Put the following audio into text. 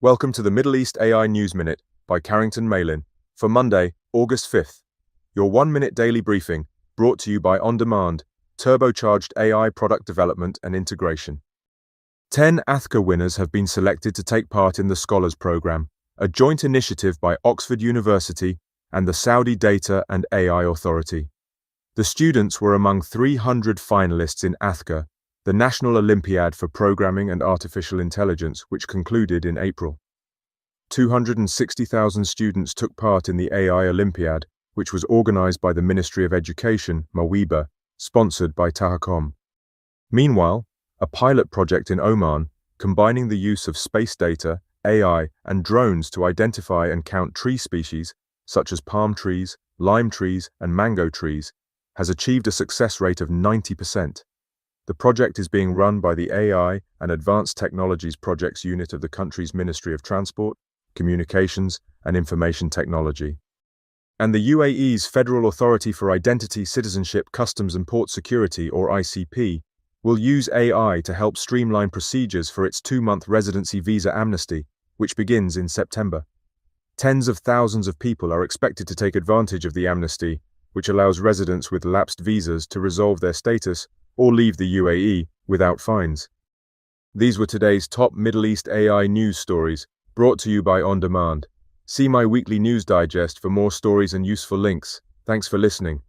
Welcome to the Middle East AI News Minute by Carrington Malin for Monday, August 5th. Your 1-minute daily briefing brought to you by OnDemand, Turbocharged AI Product Development and Integration. 10 AthCA winners have been selected to take part in the Scholars Program, a joint initiative by Oxford University and the Saudi Data and AI Authority. The students were among 300 finalists in AthCA, the National Olympiad for Programming and Artificial Intelligence, which concluded in April. 260,000 students took part in the AI Olympiad, which was organized by the Ministry of Education, MWIBA, sponsored by Tahakom. Meanwhile, a pilot project in Oman, combining the use of space data, AI, and drones to identify and count tree species, such as palm trees, lime trees, and mango trees, has achieved a success rate of 90%. The project is being run by the AI and Advanced Technologies Projects Unit of the country's Ministry of Transport, Communications and Information Technology. And the UAE's Federal Authority for Identity, Citizenship, Customs and Port Security, or ICP, will use AI to help streamline procedures for its 2-month residency visa amnesty, which begins in September. Tens of thousands of people are expected to take advantage of the amnesty, which allows residents with lapsed visas to resolve their status or leave the UAE without fines. These were today's top Middle East AI news stories, brought to you by OnDemand. See my weekly news digest for more stories and useful links. Thanks for listening.